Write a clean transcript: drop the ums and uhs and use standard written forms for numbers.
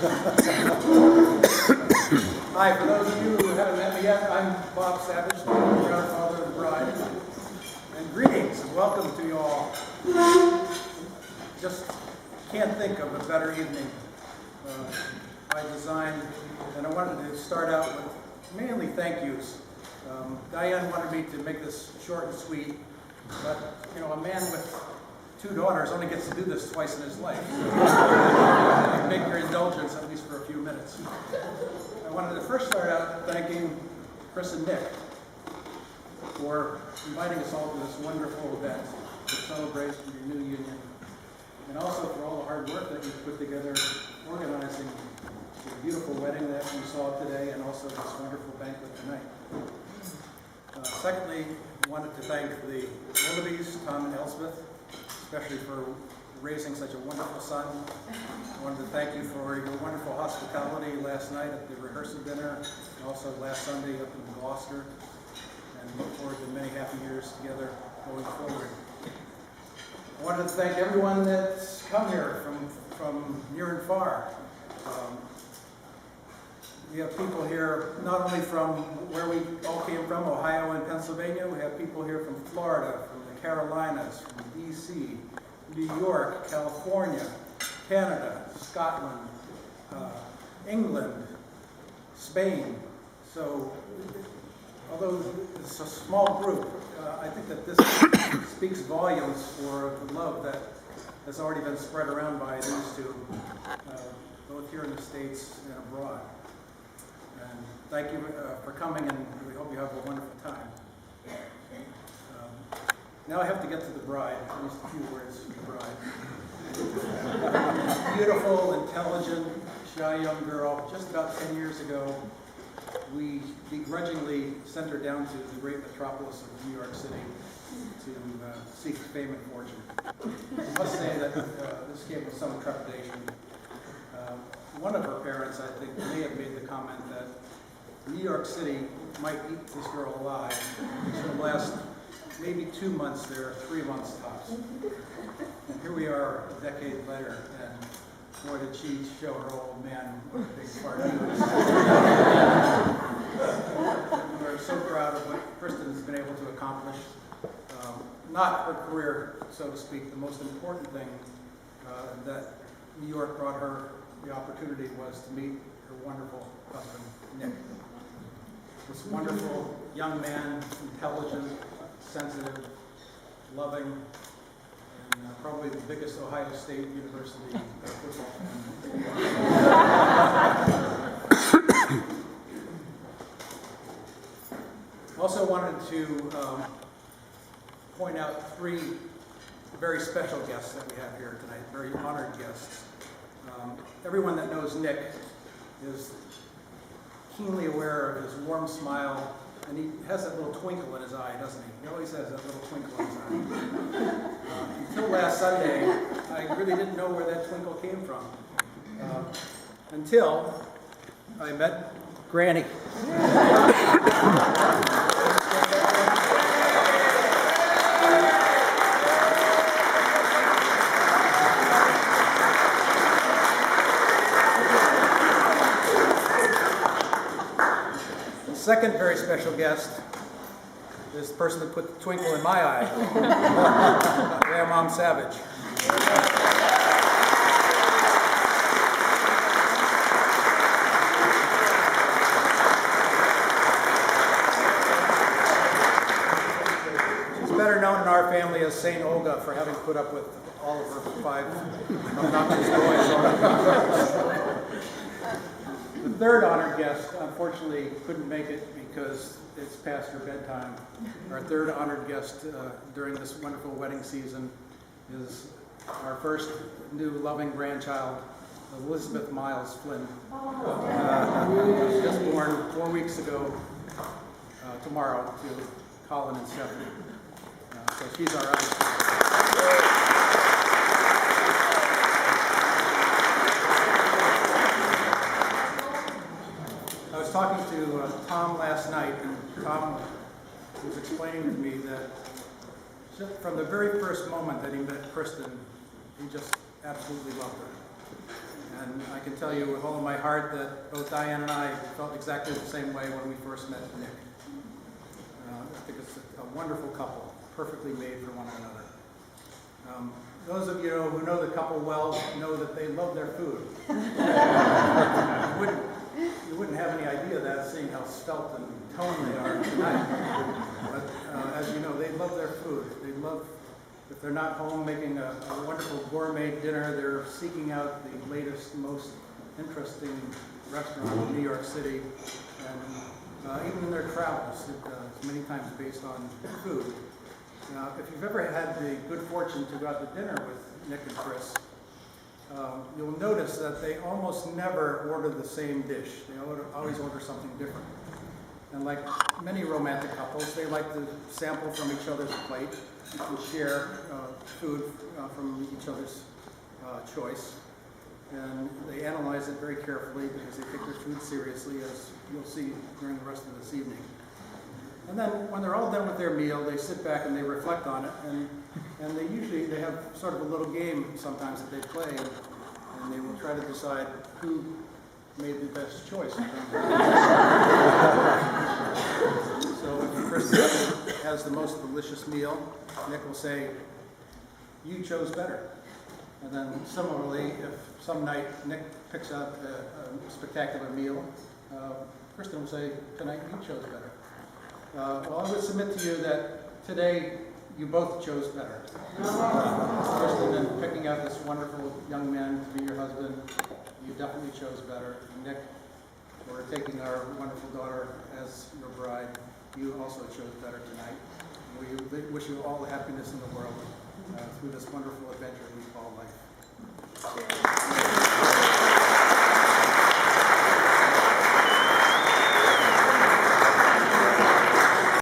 Hi, for those of you who haven't met me yet, I'm Bob Savage, the grandfather of the bride. And greetings and welcome to you all. Just can't think of a better evening by design. And I wanted to start out with mainly thank yous. Diane wanted me to make this short and sweet, but you know, a man with 2 daughters only gets to do this twice in his life. So make your indulgence at least for a few minutes. I wanted to first start out thanking Chris and Nick for inviting us all to this wonderful event to celebrate your new union, and also for all the hard work that you've put together organizing the beautiful wedding that we saw today, and also this wonderful banquet tonight. Secondly, I wanted to thank the Willoughbys, Tom and Elspeth, especially for raising such a wonderful son. I wanted to thank you for your wonderful hospitality last night at the rehearsal dinner, and also last Sunday up in Gloucester, and look forward to many happy years together going forward. I wanted to thank everyone that's come here from near and far. We have people here not only from where we all came from, Ohio and Pennsylvania. We have people here from Florida, from the Carolinas, from DC, New York, California, Canada, Scotland, England, Spain. So, although it's a small group, I think that this speaks volumes for the love that has already been spread around by these two, both here in the States and abroad. And thank you for coming, and we hope you have a wonderful time. Now I have to get to the bride, at least a few words to the bride. Beautiful, intelligent, shy young girl. Just about 10 years ago, we begrudgingly sent her down to the great metropolis of New York City to seek fame and fortune. I must say that this came with some trepidation. One of her parents, I think, may have made the comment that New York City might eat this girl alive. She'll last maybe 2 months there, 3 months tops. And here we are a decade later, and boy did she show her old man what a big part he was. We're so proud of what Kristen has been able to accomplish. Not her career, so to speak. The most important thing that New York brought her the opportunity was to meet her wonderful husband, Nick. This wonderful young man, intelligent, sensitive, loving, and probably the biggest Ohio State University football fan. Also wanted to point out 3 very special guests that we have here tonight, very honored guests. Everyone that knows Nick is keenly aware of his warm smile, and he has that little twinkle in his eye, doesn't he? He always has that little twinkle in his eye. Until last Sunday, I really didn't know where that twinkle came from. Until I met Granny. Second very special guest is the person that put the twinkle in my eye, Grandmom Savage. She's better known in our family as Saint Olga for having put up with all of her 5 obnoxious boys. The third honored guest, unfortunately, couldn't make it because it's past her bedtime. Our third honored guest during this wonderful wedding season is our first new loving grandchild, Elizabeth Miles Flynn. Just born 4 weeks ago tomorrow to Colin and Stephanie. So she's our other. I was talking to Tom last night, and Tom was explaining to me that from the very first moment that he met Kristen, he just absolutely loved her. And I can tell you with all of my heart that both Diane and I felt exactly the same way when we first met Nick. I think it's a wonderful couple, perfectly made for one another. Those of you who know the couple well know that they love their food. You wouldn't have any idea of that seeing how svelte and toned they are tonight. But as you know, they love their food. They love, if they're not home making a wonderful gourmet dinner, they're seeking out the latest, most interesting restaurant in New York City. And even in their travels, it's many times based on food. Now, if you've ever had the good fortune to go out to dinner with Nick and Chris, you'll notice that they almost never order the same dish. They always order something different. And like many romantic couples, they like to sample from each other's plate and share food from each other's choice. And they analyze it very carefully because they take their food seriously, as you'll see during the rest of this evening. And then when they're all done with their meal, they sit back and they reflect on it, and they have sort of a little game sometimes that they play, and they will try to decide who made the best choice. So if Chris has the most delicious meal, Nick will say, "You chose better." And then similarly, if some night Nick picks out a spectacular meal, Kristen will say, "Tonight you chose better." Well, I would submit to you that today you both chose better. Kristen, in picking out this wonderful young man to be your husband, you definitely chose better. Nick, for taking our wonderful daughter as your bride, you also chose better tonight. We wish you all the happiness in the world through this wonderful adventure we call life.